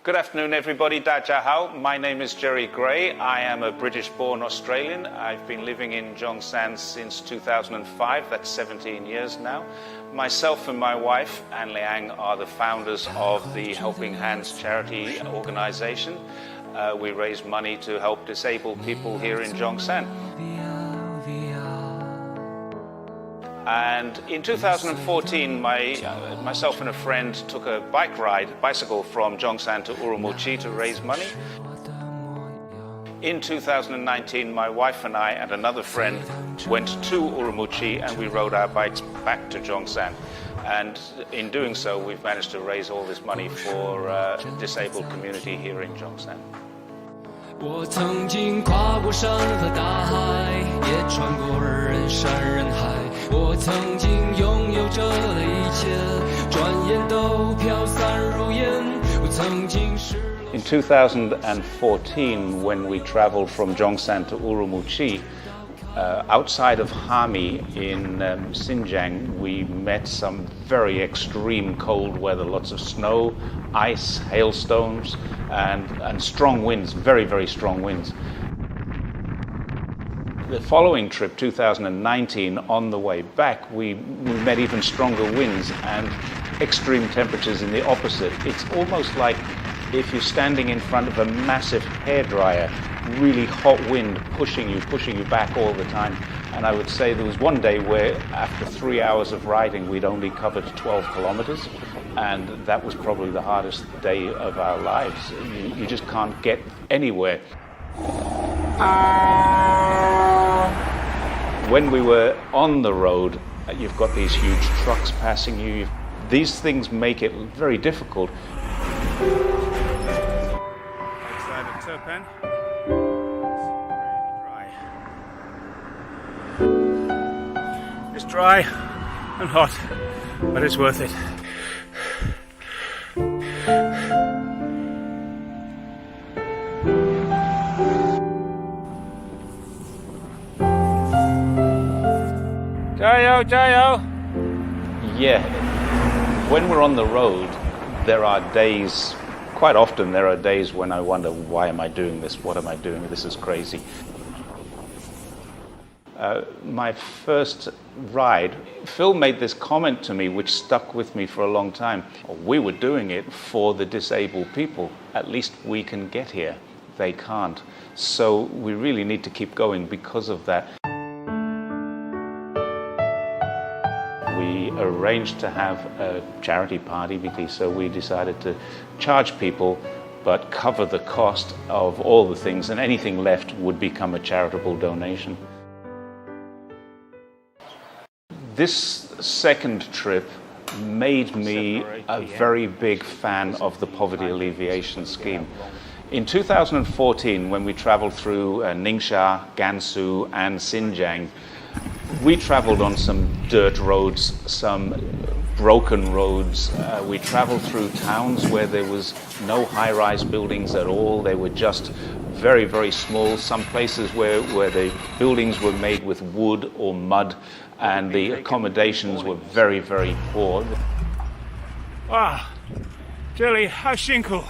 Good afternoon, everybody. Da Jia Hao. My name is Jerry Gray. I am a British-born Australian. I've been living in Zhongshan since 2005. That's 17 years now. Myself and my wife, Anne Liang, are the founders of the Helping Hands charity organization. We raise money to help disabled people here in Zhongshan. And in 2014, myself and a friend took a bicycle from Zhongshan to Urumqi to raise money. In 2019, my wife and I and another friend went to Urumqi and we rode our bikes back to Zhongshan. And in doing so, we've managed to raise all this money for the disabled community here in Zhongshan. 我曾经跨过山和大海，也穿过人山人海。我曾经拥有着的一切，转眼都飘散如烟。我曾经是。In 2014, when we traveled from Zhongshan to Urumqi, outside of Hami in Xinjiang, we met some very extreme cold weather, lots of snow, ice, hailstones, and strong winds, very, very strong winds. The following trip, 2019, on the way back, we met even stronger winds and extreme temperatures in the opposite. It's almost like if you're standing in front of a massive hairdryer, really hot wind pushing you back all the time. And I would say there was one day where after 3 hours of riding, we'd only covered 12 kilometers. And that was probably the hardest day of our lives. You just can't get anywhere. When we were on the road, you've got these huge trucks passing you. These things make it very difficult. Turpan. It's dry and hot, but it's worth it. Jayo, jayo! Yeah, when we're on the road, there are days. Quite often there are days when I wonder, why am I doing this? What am I doing? This is crazy. My first ride, Phil made this comment to me which stuck with me for a long time. We were doing it for the disabled people. At least we can get here. They can't. So we really need to keep going because of that. We arranged to have a charity party, so we decided to charge people but cover the cost of all the things, and anything left would become a charitable donation. This second trip made me a very big fan of the poverty alleviation scheme. In 2014, when we traveled through Ningxia, Gansu and Xinjiang, we traveled on some dirt roads, some broken roads. We traveled through towns where there was no high-rise buildings at all. They were just very, very small. Some places where the buildings were made with wood or mud, and the accommodations were very, very poor. Wow, 这里好辛苦。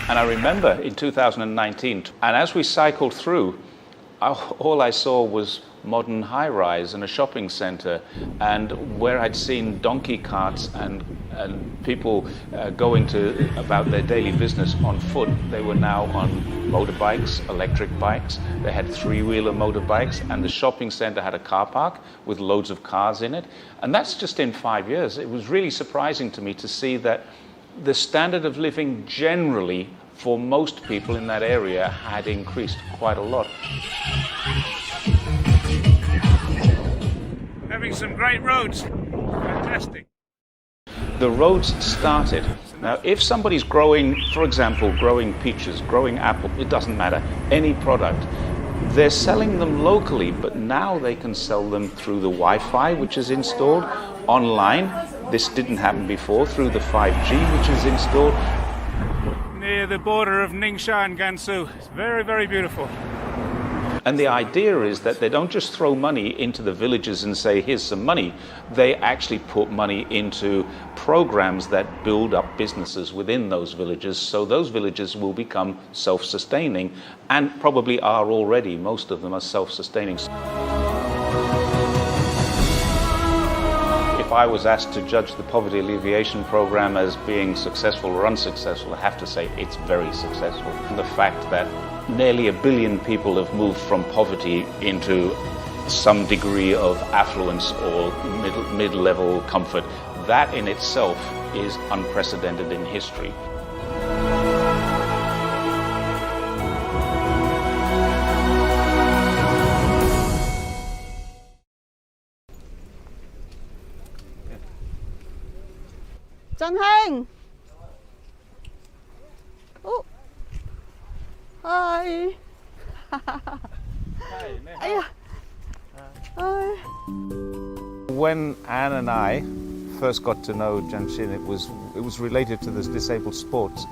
And I remember in 2019, and as we cycled through, all I saw was modern high-rise and a shopping center, and where I'd seen donkey carts and people going about their daily business on foot, they were now on motorbikes, electric bikes. They had three-wheeler motorbikes, and the shopping center had a car park with loads of cars in it. And that's just in 5 years. It was really surprising to me to see that the standard of living generally for most people in that area had increased quite a lot. Having some great roads. Fantastic. The roads started. Now, if somebody's growing, for example, growing peaches, growing apple, it doesn't matter, any product, they're selling them locally, but now they can sell them through the Wi-Fi, which is installed, online. This didn't happen before, through the 5G, which is installed. Near the border of Ningxia and Gansu. It's very, very beautiful. And the idea is that they don't just throw money into the villages and say, here's some money. They actually put money into programs that build up businesses within those villages, so those villages will become self-sustaining, and probably are already. Most of them are self-sustaining. If I was asked to judge the poverty alleviation program as being successful or unsuccessful, I have to say it's very successful. And the fact that nearly 1 billion people have moved from poverty into some degree of affluence or mid-level comfort, that in itself is unprecedented in history. Zhongshan! Oh! Hi! Hi! Hi! When Anne and I first got to know Zhongshan, it was related to this disabled sports,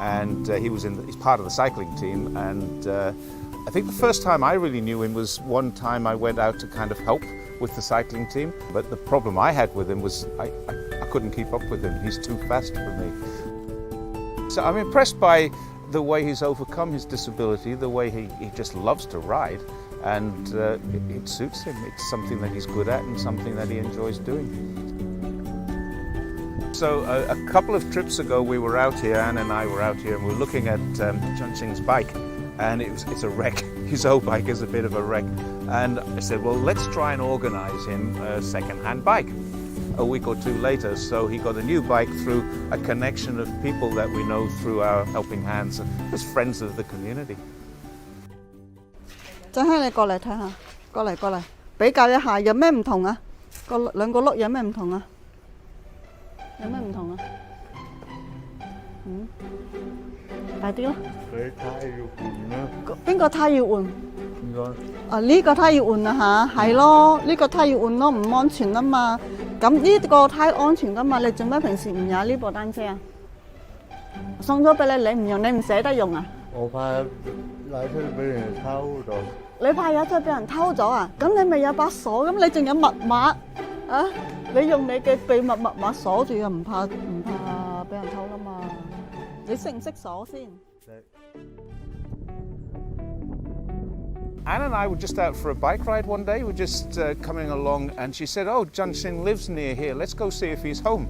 and he's part of the cycling team, and I think the first time I really knew him was one time I went out to kind of help with the cycling team, but the problem I had with him was I couldn't keep up with him. He's too fast for me. So I'm impressed by the way he's overcome his disability, the way he just loves to ride, and it suits him. It's something that he's good at and something that he enjoys doing. So a couple of trips ago we were out here, Anne and I were out here, and we were looking at Zhongshan's bike, and it's a wreck. His old bike is a bit of a wreck. And I said, well, let's try and organize him a second-hand bike. A week or two later, so he got a new bike through a connection of people that we know through our helping hands, as friends of the community. 真係你過嚟睇下，過嚟，比較一下有咩唔同啊？兩個轆有咩唔同啊？有咩唔同啊？大啲咯。佢胎要換啦。邊個胎要換？應該。啊呢個胎要換啊嚇，係咯，呢個胎要換咯，唔安全啊嘛。咁呢個胎安全噶嘛？你做咩平時唔踩呢部單車啊？送咗俾你，你唔用，你唔捨得用啊？我怕賴出俾人偷咗。你怕有出俾人偷咗啊？咁你咪有把鎖，咁你仲有密碼啊？你用你嘅秘密密碼鎖住啊，唔怕俾人偷啦嘛？你識唔識鎖先？ Anne and I were just out for a bike ride one day. We're just coming along, and she said, oh, Zhongshan lives near here. Let's go see if he's home.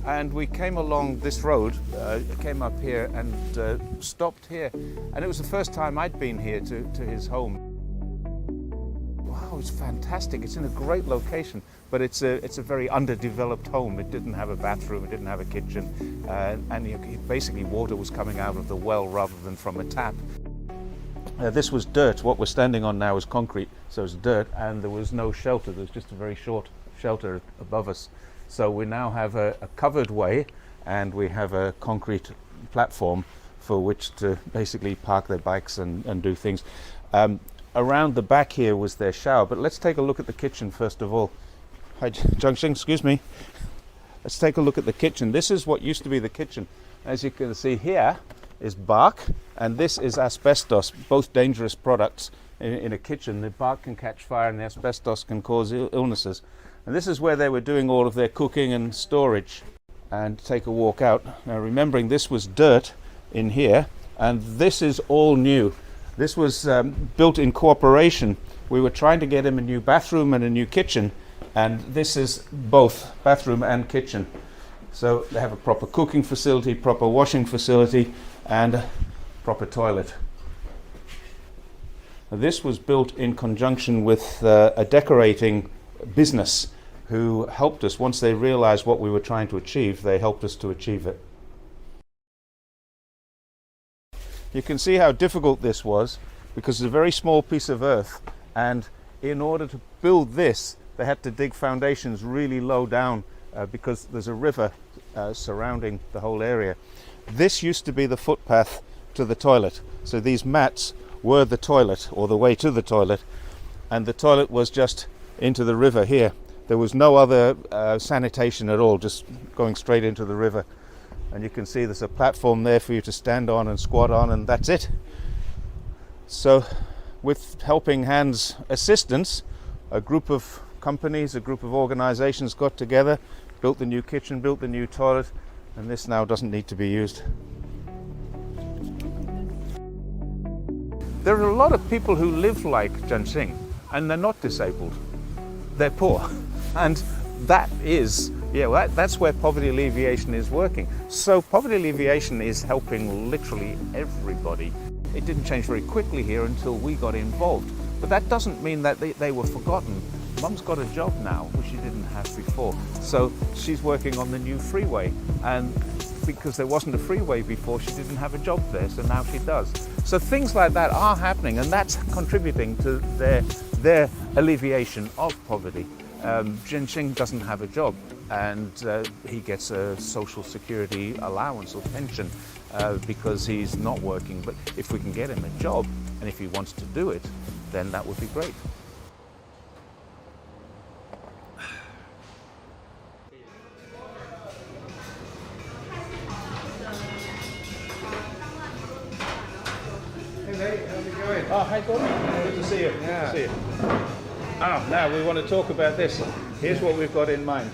And we came along this road, came up here and stopped here. And it was the first time I'd been here to his home. Wow, it's fantastic. It's in a great location, but it's a very underdeveloped home. It didn't have a bathroom, it didn't have a kitchen, and basically water was coming out of the well rather than from a tap. This was dirt. What we're standing on now is concrete, so it's dirt, and there was no shelter. There's just a very short shelter above us. So we now have a covered way, and we have a concrete platform for which to basically park their bikes and do things. Around the back here was their shower, but let's take a look at the kitchen first of all. Hi, Zhongshan, excuse me. Let's take a look at the kitchen. This is what used to be the kitchen. As you can see here is bark, and this is asbestos, both dangerous products in a kitchen. The bark can catch fire and the asbestos can cause illnesses. And this is where they were doing all of their cooking and storage. And take a walk out. Now remembering this was dirt in here, and this is all new. This was built in cooperation. We were trying to get him a new bathroom and a new kitchen, and this is both bathroom and kitchen. So they have a proper cooking facility, proper washing facility, and a proper toilet. Now, this was built in conjunction with a decorating business who helped us. Once they realized what we were trying to achieve, they helped us to achieve it. You can see how difficult this was, because it's a very small piece of earth, and in order to build this they had to dig foundations really low down because there's a river surrounding the whole area. This used to be the footpath to the toilet, so these mats were the toilet, or the way to the toilet, and the toilet was just into the river here. There was no other sanitation at all, just going straight into the river. And you can see there's a platform there for you to stand on and squat on, and that's it. So with Helping Hands assistance, a group of companies, a group of organizations got together, built the new kitchen, built the new toilet, and this now doesn't need to be used. There are a lot of people who live like Zhongshan, and they're not disabled. They're poor. And that is, that's where poverty alleviation is working. So poverty alleviation is helping literally everybody. It didn't change very quickly here until we got involved. But that doesn't mean that they were forgotten. Mum's got a job now, which she didn't have before. So she's working on the new freeway. And because there wasn't a freeway before, she didn't have a job there, so now she does. So things like that are happening, and that's contributing to their alleviation of poverty. Zhongshan doesn't have a job, and he gets a social security allowance or pension because he's not working. But if we can get him a job, and if he wants to do it, then that would be great. Hey mate, how's it going? Oh, hi Gordon. Good to see you. Yeah. Good to see you. Now we want to talk about this. Here's what we've got in mind.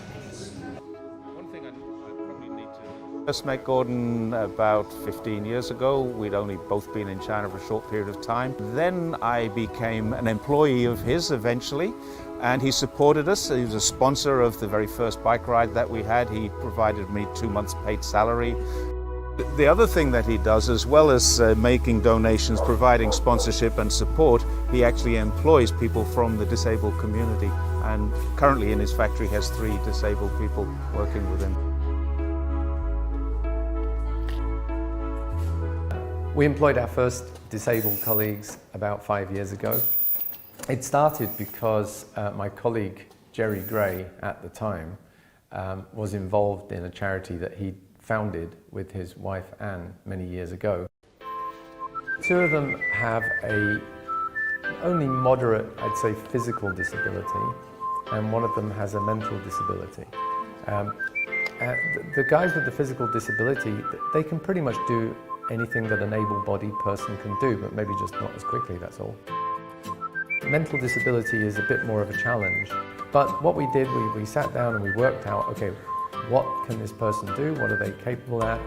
One thing I probably need to... First met Gordon about 15 years ago. We'd only both been in China for a short period of time. Then I became an employee of his eventually, and he supported us. He was a sponsor of the very first bike ride that we had. He provided me 2 months' paid salary. The other thing that he does, as well as making donations, providing sponsorship and support, he actually employs people from the disabled community, and currently in his factory has 3 disabled people working with him. We employed our first disabled colleagues about 5 years ago. It started because my colleague Jerry Gray at the time was involved in a charity that he founded with his wife Anne many years ago. 2 of them have a only moderate, I'd say, physical disability, and 1 of them has a mental disability. The guys with the physical disability, they can pretty much do anything that an able-bodied person can do, but maybe just not as quickly, that's all. Mental disability is a bit more of a challenge, but what we did, we sat down and we worked out, okay, what can this person do? What are they capable at?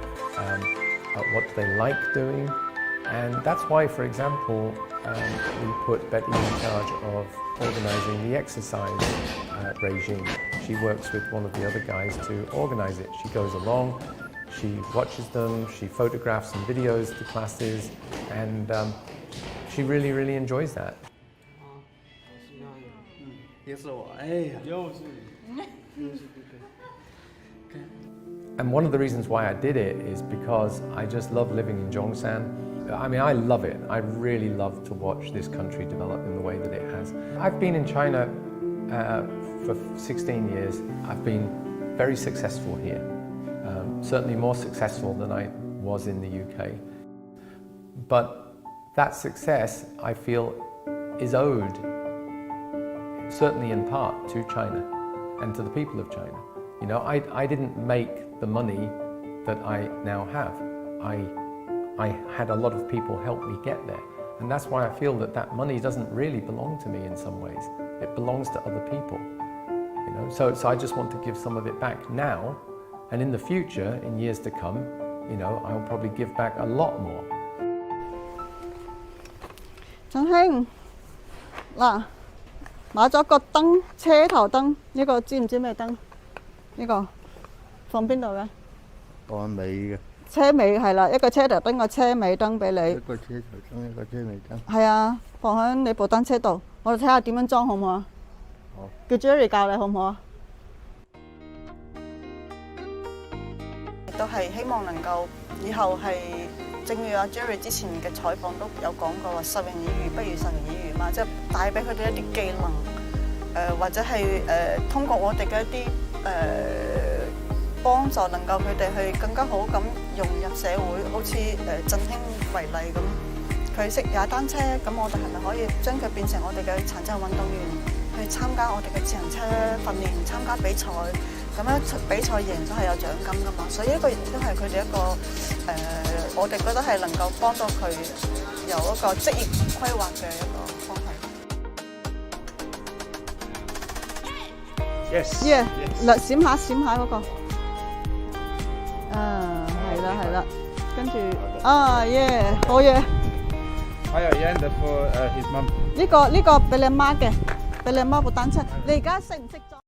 What do they like doing? And that's why, for example, we put Betty in charge of organising the exercise regime. She works with one of the other guys to organise it. She goes along, she watches them, she photographs and videos the classes, and she really, really enjoys that. And one of the reasons why I did it is because I just love living in Zhongshan. I mean, I love it. I really love to watch this country develop in the way that it has. I've been in China for 16 years. I've been very successful here, certainly more successful than I was in the UK. But that success, I feel, is owed, certainly in part, to China and to the people of China. You know, I didn't make the money that I now have. I had a lot of people help me get there. And that's why I feel that that money doesn't really belong to me in some ways. It belongs to other people. You know, so I just want to give some of it back now, and in the future, in years to come, you know, I'll probably give back a lot more. Zhongshan, 嗱，買咗個燈，車頭燈，呢個知唔知咩燈？呢個放邊度嘅？放尾嘅。車尾係啦，一個車頭燈，個車尾燈俾你。一個車頭燈，一個車尾燈。係啊，放喺你部單車度，我哋睇下點樣裝好唔好啊？好。叫 Jerry 教你好唔好啊？亦都係希望能夠以後係，正如阿 Jerry 之前嘅採訪都有講過話，授人以魚不如授人以漁嘛，即係帶俾佢哋一啲技能，或者係通過我哋嘅一啲幫助，能夠佢哋去更加好咁融入社會，好似振興為例咁。佢識踩單車，咁我哋係咪可以將佢變成我哋嘅殘疾運動員，去參加我哋嘅自行車訓練，參加比賽，咁樣比賽贏咗係有獎金㗎嘛，所以呢個亦都係佢哋一個我哋覺得係能夠幫到佢有一個職業規劃嘅一個方向。Yes. Yeah，略閃下嗰個。啊，係啦，跟住yeah，好嘢。還有 Yan for his mom. 呢個俾你媽嘅，俾你媽部單車。你而家識唔識裝？